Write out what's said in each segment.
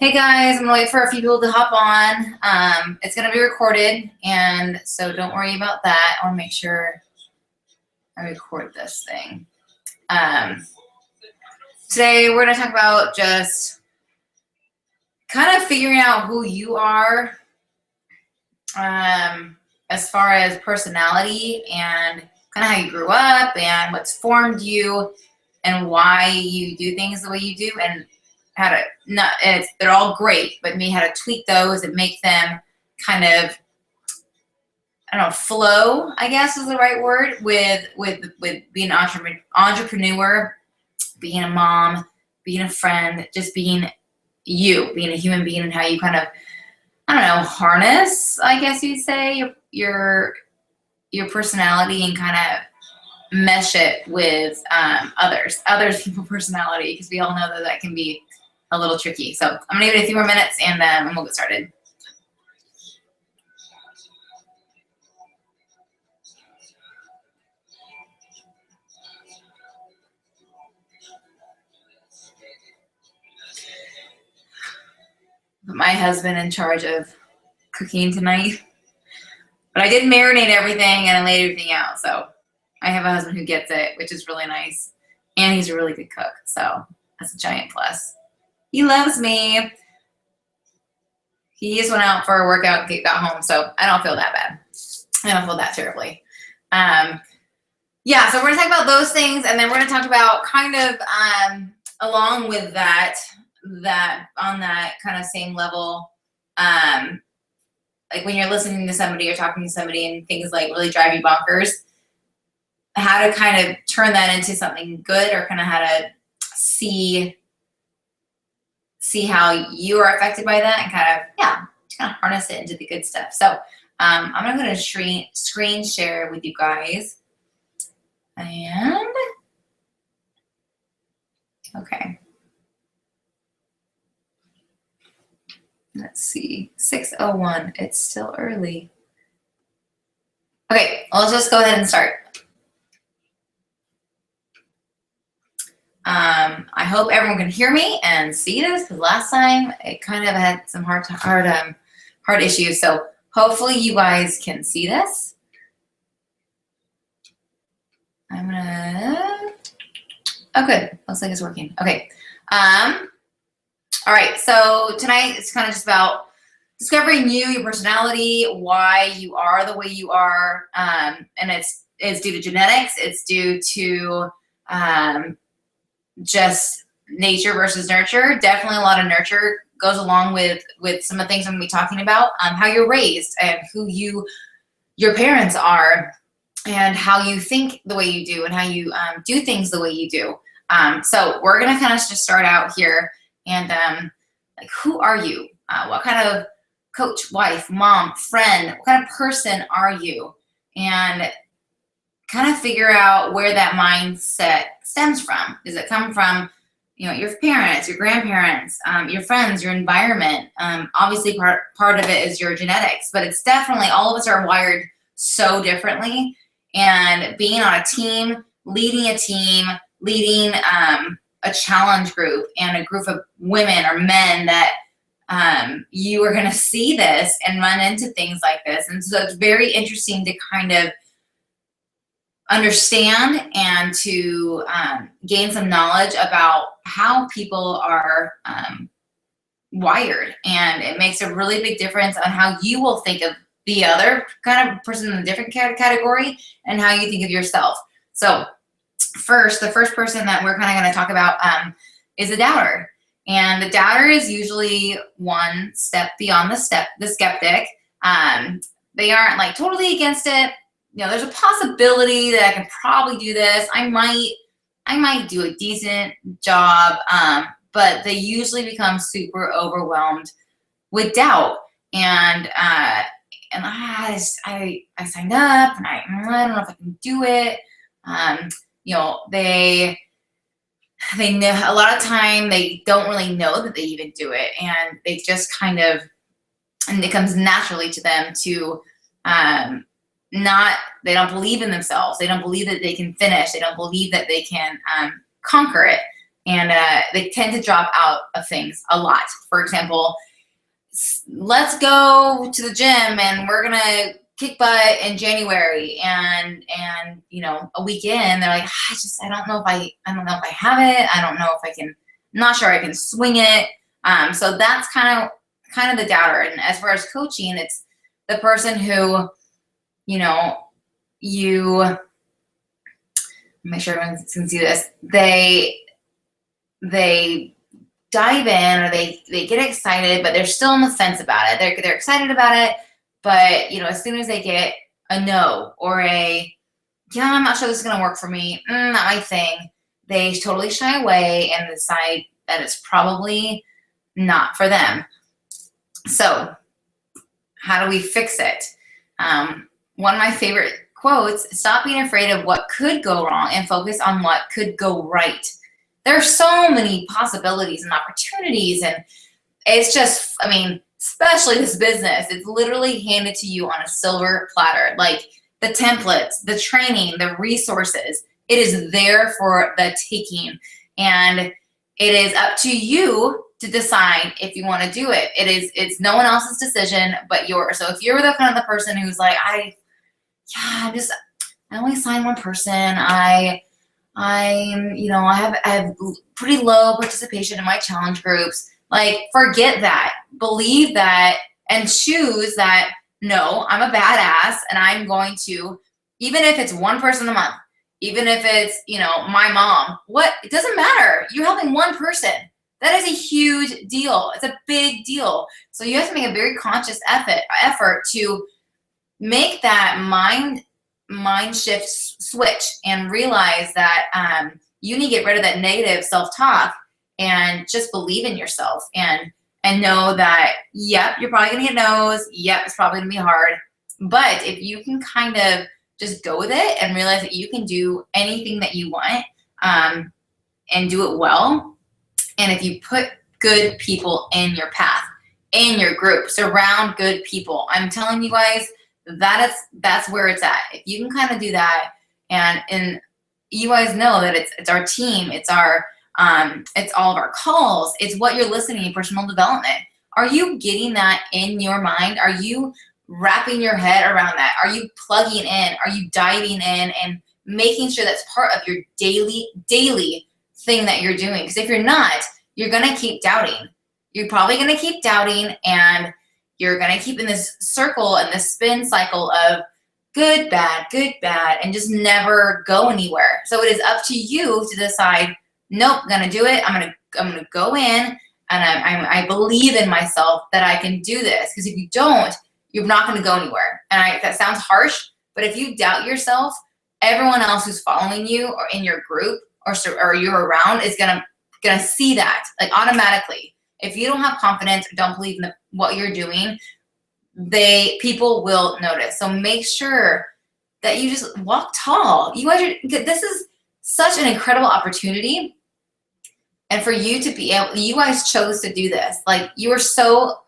Hey guys, I'm gonna wait for a few people to hop on. It's gonna be recorded, and so don't worry about that. I wanna make sure I record this thing. Today we're gonna talk about just kind of figuring out who you are as far as personality and kind of how you grew up and what's formed you and why you do things the way you do, and how to they're all great, but maybe how to tweak those and make them kind of, I don't know, flow, I guess is the right word, with being an entrepreneur, being a mom, being a friend, just being you, being a human being, and how you kind of, I don't know, harness, I guess you'd say, your personality and kind of mesh it with others people's personality, because we all know that can be a little tricky. So I'm gonna give it a few more minutes and we'll get started. Put my husband in charge of cooking tonight, but I did marinate everything and I laid everything out. So I have a husband who gets it, which is really nice, and he's a really good cook. So that's a giant plus. He loves me. He just went out for a workout and got home, so I don't feel that bad. I don't feel that terribly. Yeah, so we're gonna talk about those things, and then we're gonna talk about kind of along with that on that kind of same level, like when you're listening to somebody or talking to somebody and things like really drive you bonkers, how to kind of turn that into something good, or kind of how to see how you are affected by that, and kind of harness it into the good stuff. So I'm gonna go to screen share with you guys, and okay, let's see, 6:01. It's still early. Okay, well, let's just go ahead and start. I hope everyone can hear me and see this, because last time it kind of had some hard issues. So hopefully you guys can see this. I'm gonna, oh good, looks like it's working. Okay. All right, so tonight it's kind of just about discovering you, your personality, why you are the way you are, and it's due to genetics, it's due to just nature versus nurture. Definitely a lot of nurture goes along with some of the things I'm gonna be talking about, how you're raised and who your parents are, and how you think the way you do, and how you do things the way you do. So we're gonna kind of just start out here, and like, who are you? What kind of coach, wife, mom, friend, what kind of person are you? And kind of figure out where that mindset stems from. Does it come from, your parents, your grandparents, your friends, your environment? Obviously part of it is your genetics, but it's definitely, all of us are wired so differently. And being on a team, leading a challenge group and a group of women or men that you are going to see this and run into things like this. And so it's very interesting to kind of understand and to gain some knowledge about how people are wired, and it makes a really big difference on how you will think of the other kind of person in a different category, and how you think of yourself. So first, the first person that we're kind of going to talk about is a doubter. And the doubter is usually one step beyond the skeptic. They aren't like totally against it. There's a possibility that I can probably do this. I might do a decent job, but they usually become super overwhelmed with doubt. And I signed up, and I don't know if I can do it. They know, a lot of time they don't really know that they even do it, and they just kind of, and it comes naturally to them to they don't believe in themselves. They don't believe that they can finish. They don't believe that they can conquer it. and they tend to drop out of things a lot. For example, let's go to the gym and we're gonna kick butt in January, and a week in they're like, I don't know if I have it. I don't know if I can. I'm not sure I can swing it. So that's kind of the doubter. And as far as coaching, it's the person who, you make sure everyone can see this. They dive in, or they get excited, but they're still on the fence about it. They're excited about it, but as soon as they get a no or I'm not sure this is gonna work for me, not my thing, they totally shy away and decide that it's probably not for them. So how do we fix it? One of my favorite quotes: stop being afraid of what could go wrong and focus on what could go right. There are so many possibilities and opportunities, and it's just, especially this business, it's literally handed to you on a silver platter. Like the templates, the training, the resources, it is there for the taking. And it is up to you to decide if you want to do it. It's no one else's decision but yours. So if you're the kind of the person who's like, I only sign one person, I have pretty low participation in my challenge groups. Like, forget that. Believe that and choose that, no, I'm a badass and I'm going to, even if it's one person a month, even if it's, my mom, it doesn't matter. You're helping one person. That is a huge deal. It's a big deal. So you have to make a very conscious effort to make that mind shift switch and realize that you need to get rid of that negative self-talk and just believe in yourself and know that, yep, you're probably gonna get no's. Yep, it's probably gonna be hard. But if you can kind of just go with it and realize that you can do anything that you want and do it well, and if you put good people in your path, in your group, surround good people, I'm telling you guys, that's where it's at. If you can kind of do that, and you guys know that it's our team, it's all of our calls, it's what you're listening in personal development. Are you getting that in your mind? Are you wrapping your head around that? Are you plugging in? Are you diving in and making sure that's part of your daily thing that you're doing? Because if you're not, you're gonna keep doubting. You're probably gonna keep doubting, and you're gonna keep in this circle and this spin cycle of good, bad, and just never go anywhere. So it is up to you to decide, nope, I'm gonna do it. I'm gonna go in, and I believe in myself that I can do this. Because if you don't, you're not gonna go anywhere. And that sounds harsh, but if you doubt yourself, everyone else who's following you or in your group or you're around is gonna see that, like, automatically. If you don't have confidence or don't believe in what you're doing, people will notice. So make sure that you just walk tall. This is such an incredible opportunity. And for you to be able, you guys chose to do this. Like, you are so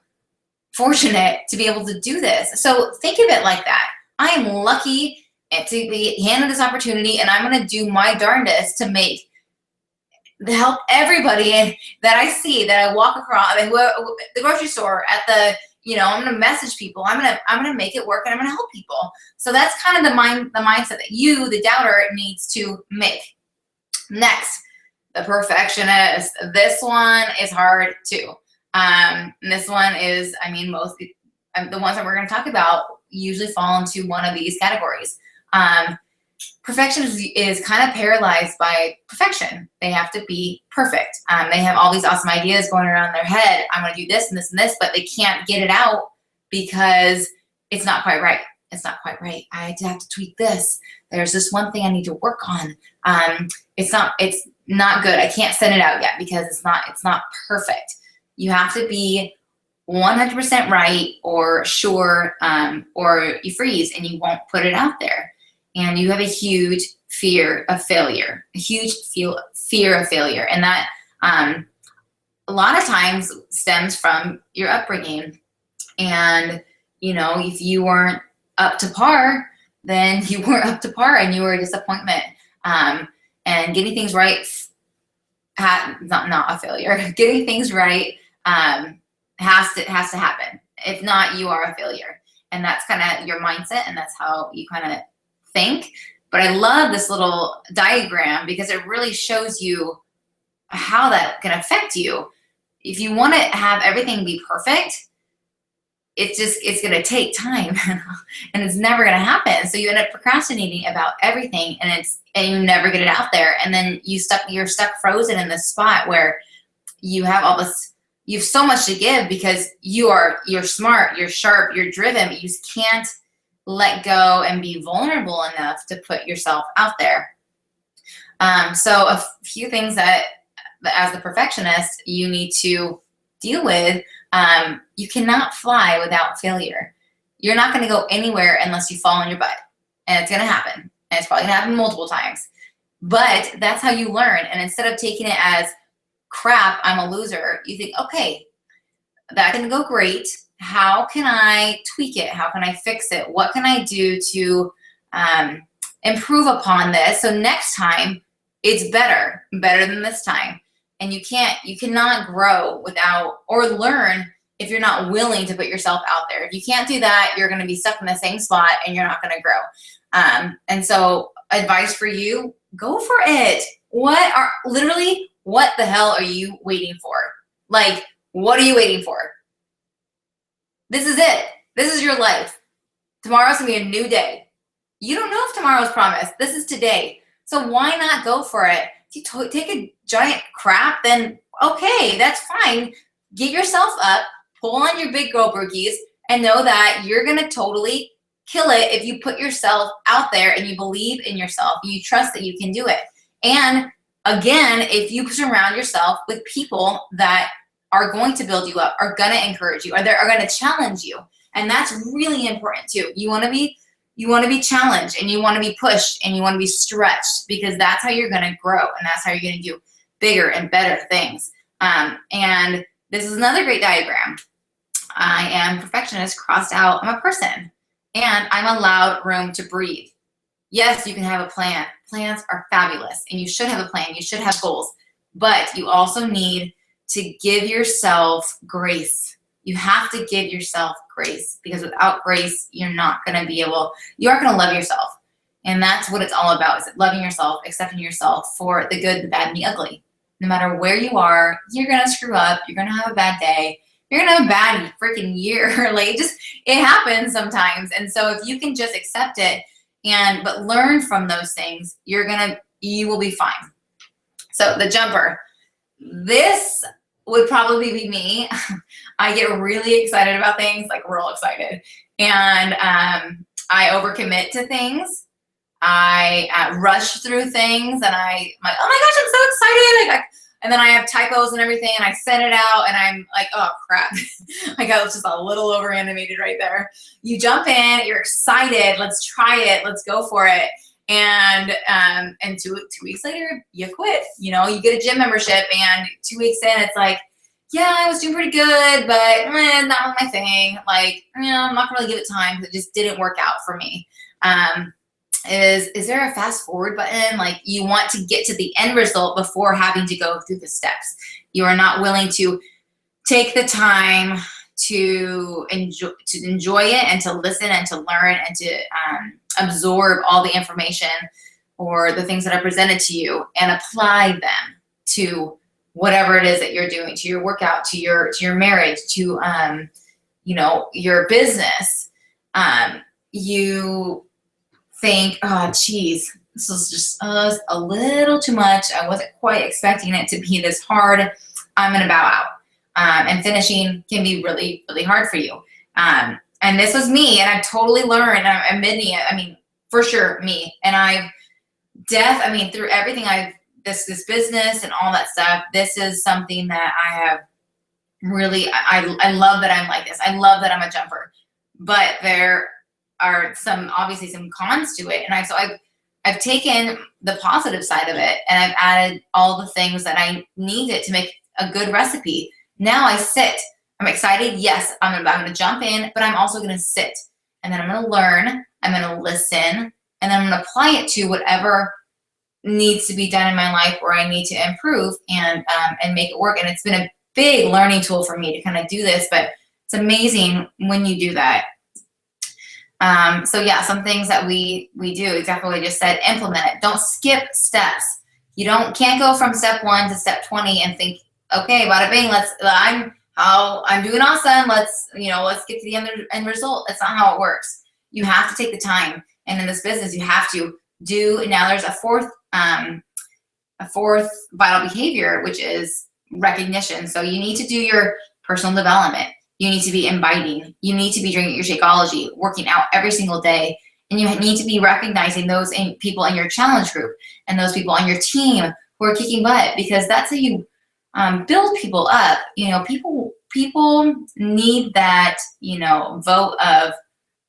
fortunate to be able to do this. So think of it like that. I am lucky to be handed this opportunity, and I'm going to do my darndest to help everybody that I see, that I walk across, the grocery store, at the, I'm going to message people. I'm going to make it work, and I'm going to help people. So that's kind of the mindset that you, the doubter, needs to make. Next, the perfectionist. This one is hard too. And this one is, most the ones that we're going to talk about usually fall into one of these categories. Perfection is kind of paralyzed by perfection. They have to be perfect. They have all these awesome ideas going around their head. I'm going to do this and this and this, but they can't get it out because it's not quite right. It's not quite right. I have to tweak this. There's this one thing I need to work on. It's not good. I can't send it out yet because it's not perfect. You have to be 100% right or sure, or you freeze and you won't put it out there. And you have a huge fear of failure, And that a lot of times stems from your upbringing. And, if you weren't up to par, then you weren't up to par and you were a disappointment. And getting things right not a failure. Getting things right has to happen. If not, you are a failure. And that's kind of your mindset, and that's how you kind of think. But I love this little diagram because it really shows you how that can affect you. If you want to have everything be perfect, it's going to take time and it's never going to happen. So you end up procrastinating about everything, and you never get it out there. And then you're stuck frozen in this spot where you have so much to give because you're smart, you're sharp, you're driven, but you just can't let go and be vulnerable enough to put yourself out there. So a few things that as the perfectionist you need to deal with. You cannot fly without failure. You're not going to go anywhere unless you fall on your butt, and it's going to happen, and it's probably going to happen multiple times. But that's how you learn. And instead of taking it as crap, I'm a loser, you think, okay, that didn't go great. How can I tweak it? How can I fix it? What can I do to improve upon this so next time it's better than this time? And you cannot grow without or learn if you're not willing to put yourself out there. If you can't do that, you're going to be stuck in the same spot and you're not going to grow. And so advice for you, go for it. What the hell are you waiting for? Like, what are you waiting for? This is it. This is your life. Tomorrow's going to be a new day. You don't know if tomorrow's promised. This is today. So why not go for it? If you take a giant crap, then okay, that's fine. Get yourself up, pull on your big girl brookies, and know that you're going to totally kill it if you put yourself out there and you believe in yourself. You trust that you can do it. And again, if you surround yourself with people that are going to build you up, are going to encourage you, or they are going to challenge you. And that's really important too. You want to be challenged, and you want to be pushed, and you want to be stretched, because that's how you're going to grow, and that's how you're going to do bigger and better things. And this is another great diagram. I am perfectionist crossed out. I'm a person, and I'm allowed room to breathe. Yes, you can have a plan. Plans are fabulous, and you should have a plan. You should have goals, but you also need to give yourself grace. You have to give yourself grace, because without grace, you aren't going to love yourself. And that's what it's all about, is loving yourself, accepting yourself for the good, the bad, and the ugly. No matter where you are, you're going to screw up. You're going to have a bad day. You're going to have a bad freaking year. Like, it happens sometimes. And so if you can just accept it but learn from those things, you will be fine. So the jumper, this would probably be me. I get really excited about things, like real excited. And I overcommit to things. I rush through things, and I'm like, oh my gosh, I'm so excited. And then I have typos and everything, and I send it out, and I'm like, oh crap. Like, I was just a little over animated right there. You jump in, you're excited. Let's try it. Let's go for it. And 2 weeks later, you quit. You get a gym membership, and 2 weeks in, it's like, yeah, I was doing pretty good, but not my thing. Like, I'm not gonna really give it time, because it just didn't work out for me. Is there a fast forward button? Like, you want to get to the end result before having to go through the steps. You are not willing to take the time to enjoy it, and to listen, and to learn, and to absorb all the information or the things that are presented to you, and apply them to whatever it is that you're doing, to your workout, to your marriage, to your business. You think, oh geez, this is just a little too much. I wasn't quite expecting it to be this hard. I'm gonna bow out. And finishing can be really, really hard for you. And this was me, and I've totally learned. I'm admitting it. I mean, for sure, me. And through everything this business and all that stuff, this is something that I have really, I love that I'm like this. I love that I'm a jumper. But there are obviously some cons to it. And I've taken the positive side of it, and I've added all the things that I needed to make a good recipe. Now I sit. I'm excited. Yes, I'm going to jump in, but I'm also going to sit. And then I'm going to learn. I'm going to listen. And then I'm going to apply it to whatever needs to be done in my life, where I need to improve and make it work. And it's been a big learning tool for me to kind of do this, but it's amazing when you do that. So yeah, some things that we do, exactly what I just said, implement it. Don't skip steps. You can't go from step 1 to step 20 and think, okay, bada bing, I'm doing awesome. Let's get to the end result. That's not how it works. You have to take the time. And in this business, you have to do, now there's a fourth vital behavior, which is recognition. So you need to do your personal development. You need to be inviting. You need to be doing your Shakeology, working out every single day. And you need to be recognizing those people in your challenge group and those people on your team who are kicking butt, because that's how you build people up. People need that, vote of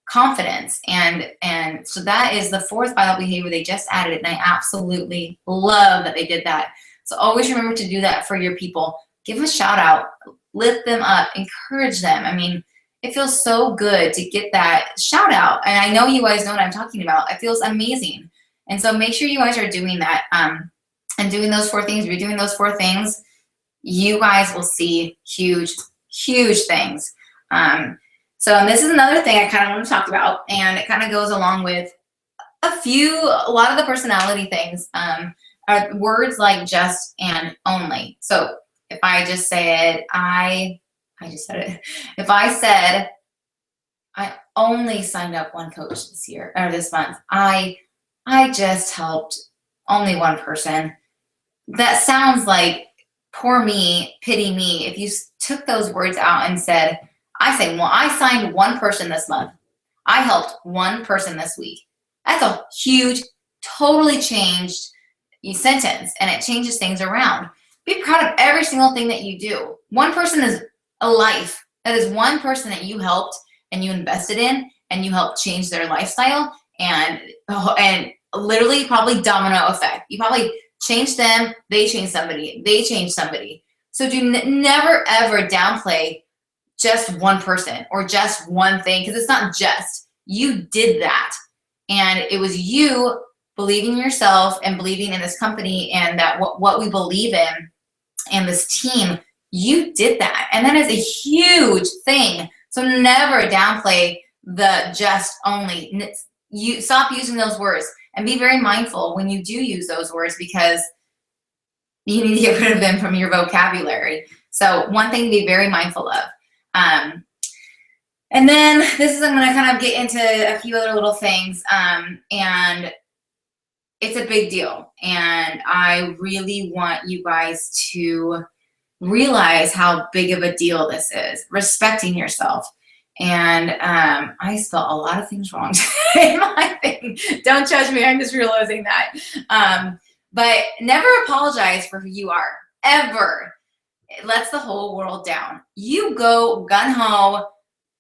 confidence. And so that is the fourth vital behavior they just added. And I absolutely love that they did that. So always remember to do that for your people. Give them a shout out, lift them up, encourage them. I mean, it feels so good to get that shout out. And I know you guys know what I'm talking about. It feels amazing. And so make sure you guys are doing that and doing those 4 things. If you're doing those 4 things, you guys will see huge, huge things. So this is another thing I kind of want to talk about, and it kind of goes along with a lot of the personality things are words like just and only. So if I just said, I just said it. If I said, I only signed up 1 coach this year or this month, I just helped only 1 person. That sounds like poor me, pity me. If you took those words out and said, I signed 1 person this month. I helped 1 person this week. That's a huge, totally changed sentence, and it changes things around. Be proud of every single thing that you do. 1 person is a life. That is 1 person that you helped and you invested in, and you helped change their lifestyle, and literally probably domino effect. You probably changed them, they changed somebody, they changed somebody. So do never ever downplay just 1 person or just 1 thing, because it's not just. You did that, and it was you believing in yourself and believing in this company and that what we believe in and this team. You did that, and that is a huge thing. So never downplay the just only. You stop using those words, and be very mindful when you do use those words, because you need to get rid of them from your vocabulary. So one thing to be very mindful of. And then I'm going to kind of get into a few other little things, and it's a big deal. And I really want you guys to realize how big of a deal this is, respecting yourself. And I spelled a lot of things wrong in my thing. Don't judge me, I'm just realizing that. But never apologize for who you are, ever. It lets the whole world down. You go gun-ho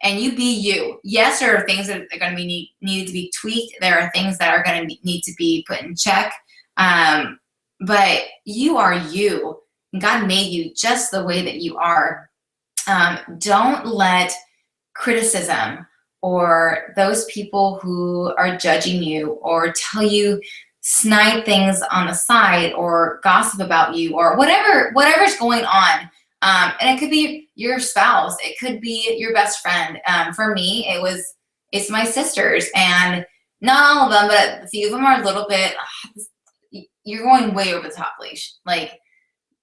and you be you. Yes, there are things that are going to be needed to be tweaked. There are things that are going to need to be put in check. But you are you. God made you just the way that you are. Don't let criticism or those people who are judging you or tell you snide things on the side or gossip about you or whatever's going on. And it could be your spouse. It could be your best friend. For me, it's my sisters, and not all of them, but a few of them are a little bit, you're going way over the top, Leash. Like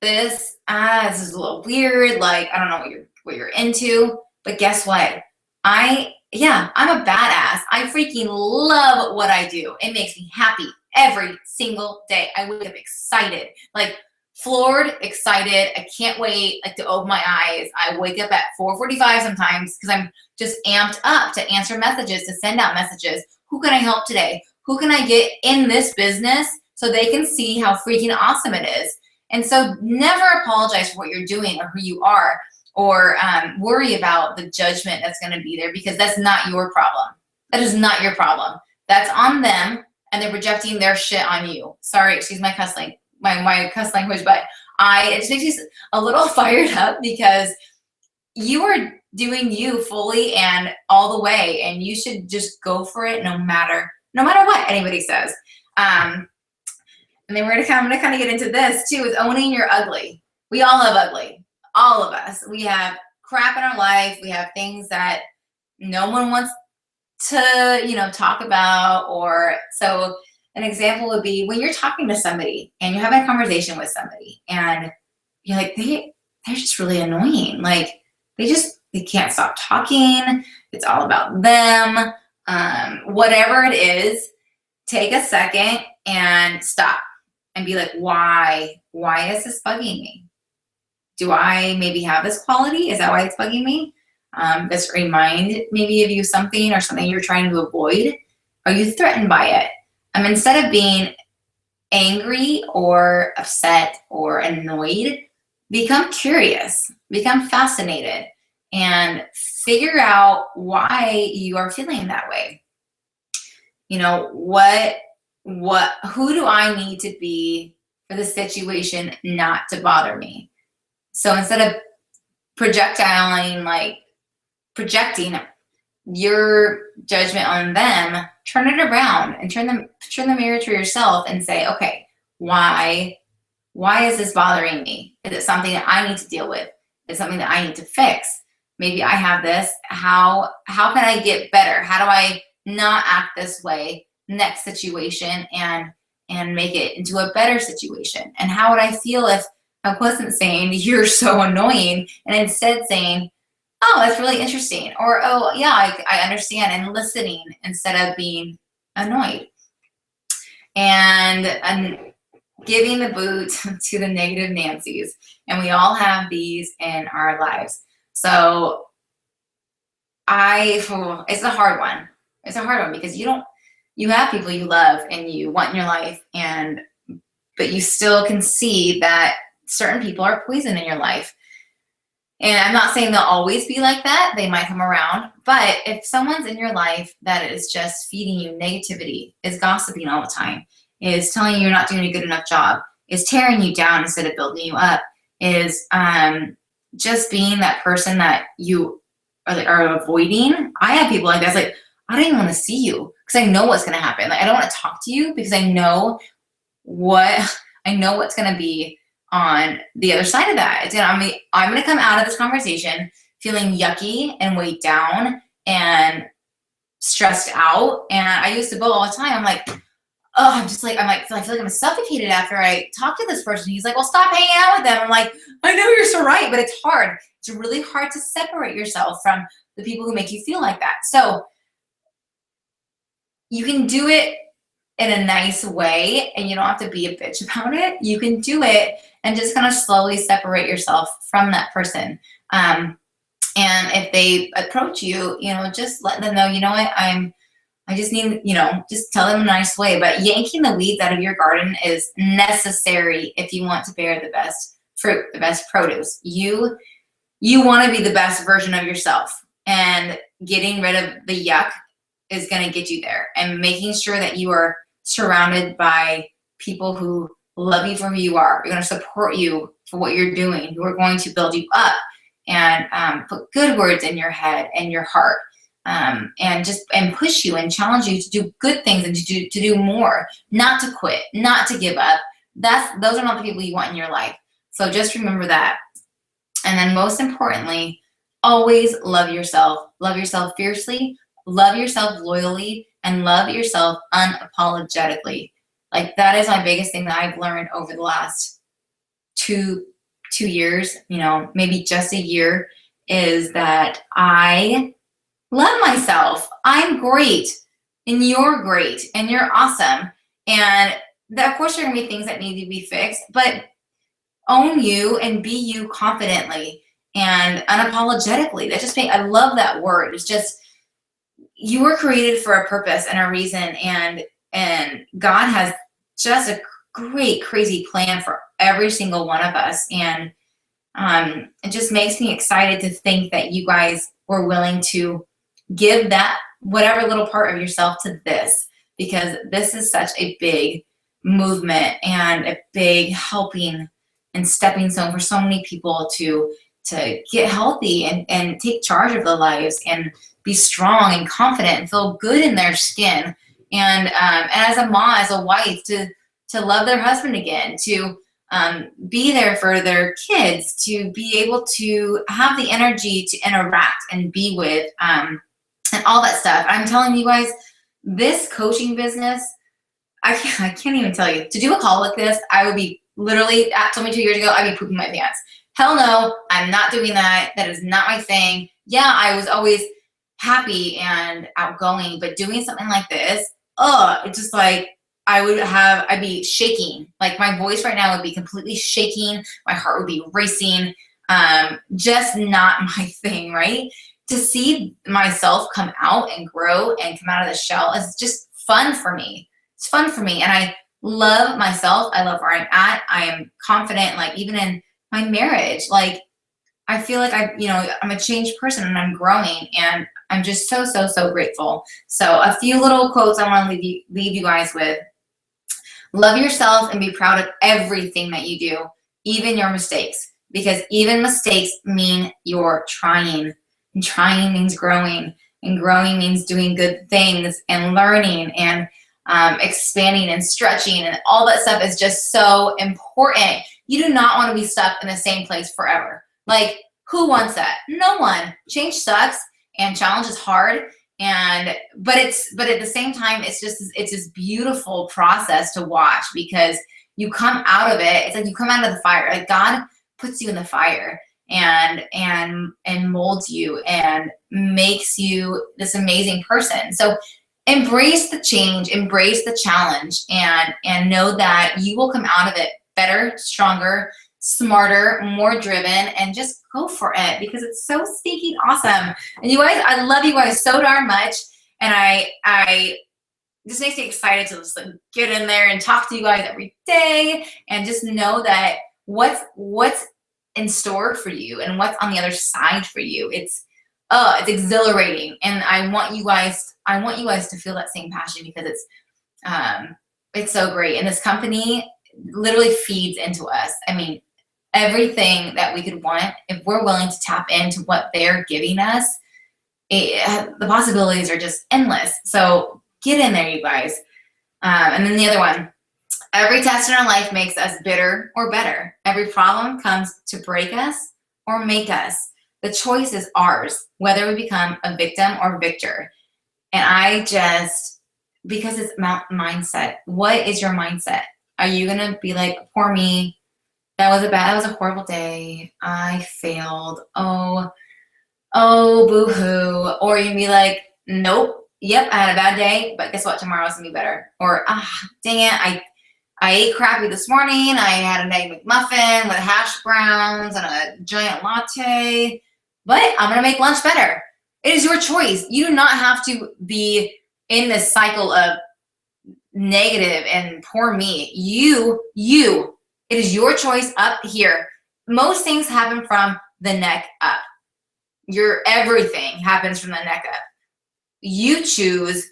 this is a little weird. Like, I don't know what you're into, but guess what? I'm a badass. I freaking love what I do. It makes me happy every single day. I wake up excited, like floored, excited. I can't wait to open my eyes. I wake up at 4:45 sometimes because I'm just amped up to answer messages, to send out messages. Who can I help today? Who can I get in this business so they can see how freaking awesome it is? And so never apologize for what you're doing or who you are, or worry about the judgment that's going to be there, because that's not your problem. That is not your problem. That's on them, and they're projecting their shit on you. Sorry, excuse my cuss language, but it just makes me a little fired up, because you are doing you fully and all the way, and you should just go for it no matter what anybody says. And And then I'm gonna kind of get into this too, is owning your ugly. We all have ugly, all of us. We have crap in our life. We have things that no one wants to, talk about. Or so an example would be when you're talking to somebody and you're having a conversation with somebody and you're like, they're just really annoying. Like they can't stop talking. It's all about them. Whatever it is, take a second and stop and be like, why is this bugging me? Do I maybe have this quality? Is that why it's bugging me? Does it remind maybe of you something or something you're trying to avoid? Are you threatened by it? Instead of being angry or upset or annoyed, become curious, become fascinated, and figure out why you are feeling that way. Who do I need to be for the situation not to bother me? So instead of projecting your judgment on them, turn it around and turn the mirror to yourself and say, okay, why is this bothering me? Is it something that I need to deal with? Is it something that I need to fix? Maybe I have this. How can I get better? How do I not act this way next situation and make it into a better situation? And how would I feel if I wasn't saying you're so annoying and instead saying, oh, that's really interesting, or oh yeah, I understand, and listening instead of being annoyed, and giving the boot to the negative Nancy's. And we all have these in our lives. So it's a hard one. It's a hard one because you have people you love and you want in your life, but you still can see that certain people are poison in your life. And I'm not saying they'll always be like that. They might come around. But if someone's in your life that is just feeding you negativity, is gossiping all the time, is telling you you're not doing a good enough job, is tearing you down instead of building you up, is just being that person that you are avoiding. I have people like that. It's like, I don't even want to see you because I know what's going to happen. Like, I don't want to talk to you because I know what's going to be on the other side of that. I'm going to come out of this conversation feeling yucky and weighed down and stressed out. And I used to go all the time. I'm like, oh, I feel like I'm suffocated after I talk to this person. He's like, well, stop hanging out with them. I'm like, I know you're so right, but it's hard. It's really hard to separate yourself from the people who make you feel like that. So you can do it in a nice way and you don't have to be a bitch about it. You can do it and just kind of slowly separate yourself from that person. And if they approach you, just let them know, you know what, I just need, just tell them in a nice way. But yanking the weeds out of your garden is necessary if you want to bear the best fruit, the best produce. You want to be the best version of yourself, and getting rid of the yuck is going to get you there. And making sure that you are surrounded by people who love you for who you are, going to support you for what you're doing, who are going to build you up and put good words in your head and your heart. And push you and challenge you to do good things and to do more, not to quit, not to give up. Those are not the people you want in your life. So just remember that. And then most importantly, always love yourself. Love yourself fiercely, love yourself loyally, and love yourself unapologetically. Like, that is my biggest thing that I've learned over the last two years, maybe just a year, is that I love myself. I'm great, and you're great, and you're awesome. And of course, there are going to be things that need to be fixed, but own you and be you confidently and unapologetically. I love that word. It's just, you were created for a purpose and a reason, and God has just a great, crazy plan for every single one of us. And it just makes me excited to think that you guys were willing to give that whatever little part of yourself to this, because this is such a big movement and a big helping and stepping stone for so many people to get healthy and take charge of their lives and be strong and confident and feel good in their skin. And as a mom, as a wife, to to love their husband again, to be there for their kids, to be able to have the energy to interact and be with, and all that stuff. I'm telling you guys, this coaching business, I can't even tell you. To do a call like this, I would be literally, told me 2 years ago, I'd be pooping my pants. Hell no, I'm not doing that. That is not my thing. Yeah, I was always happy and outgoing, but doing something like this, it's just like, I'd be shaking. Like my voice right now would be completely shaking. My heart would be racing. Just not my thing, right? To see myself come out and grow and come out of the shell is just fun for me. It's fun for me. And I love myself. I love where I'm at. I am confident, like even in my marriage, like I feel like I'm a changed person and I'm growing, and I'm just so, so, so grateful. So a few little quotes I want to leave you guys with. Love yourself and be proud of everything that you do, even your mistakes, because even mistakes mean you're trying. And trying means growing, and growing means doing good things and learning and expanding and stretching, and all that stuff is just so important. You do not want to be stuck in the same place forever. Like, who wants that? No one. Change sucks and challenge is hard. But at the same time, it's this beautiful process to watch, because you come out of it. It's like you come out of the fire. Like God puts you in the fire and molds you and makes you this amazing person. So embrace the change, embrace the challenge, and know that you will come out of it better, stronger, smarter, more driven, and just go for it, because it's so stinking awesome. And you guys, I love you guys so darn much, and I just makes me excited to just get in there and talk to you guys every day, and just know that what's in store for you and what's on the other side for you. It's exhilarating, and I want you guys to feel that same passion, because it's so great. And this company literally feeds into us. I mean, everything that we could want, if we're willing to tap into what they're giving us, the possibilities are just endless. So get in there, you guys. And then the other one, every test in our life makes us bitter or better. Every problem comes to break us or make us. The choice is ours, whether we become a victim or victor. And because it's mindset. What is your mindset? Are you gonna be like, poor me, that was a horrible day, I failed, oh boo-hoo? Or you can be like, nope, yep, I had a bad day, but guess what, tomorrow's gonna be better. Or dang it, I ate crappy this morning, I had an egg McMuffin with hash browns and a giant latte, but I'm gonna make lunch better. It is your choice. You do not have to be in this cycle of negative and poor me. It is your choice up here. Most things happen from the neck up. Your everything happens from the neck up. You choose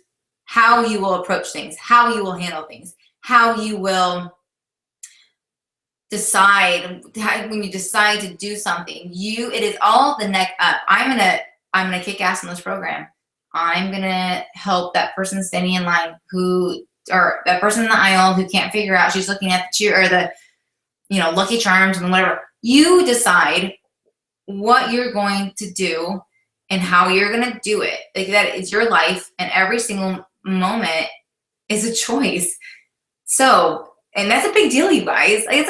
how you will approach things, how you will handle things, how you will decide. When you decide to do something, it is all the neck up. I'm gonna kick ass in this program. I'm gonna help that person standing in line or that person in the aisle who can't figure out, she's looking at the Lucky Charms and whatever. You decide what you're going to do and how you're going to do it. Like, that is your life, and every single moment is a choice. So, and that's a big deal, you guys. Like,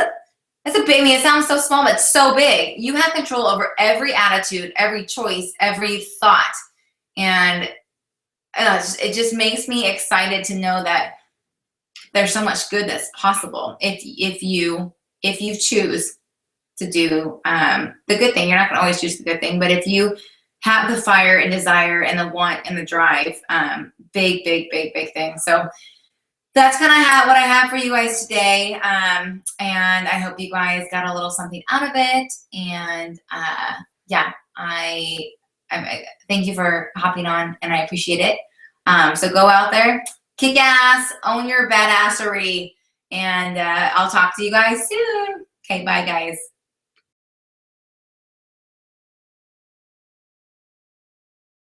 that's a big, I mean, it sounds so small, but it's so big. You have control over every attitude, every choice, every thought. And it just makes me excited to know that there's so much good that's possible if you choose to do the good thing. You're not going to always choose the good thing, but if you have the fire and desire and the want and the drive, big thing. So that's kind of what I have for you guys today. And I hope you guys got a little something out of it. And I thank you for hopping on, and I appreciate it. So go out there, kick ass, own your badassery, and I'll talk to you guys soon. Okay, bye guys.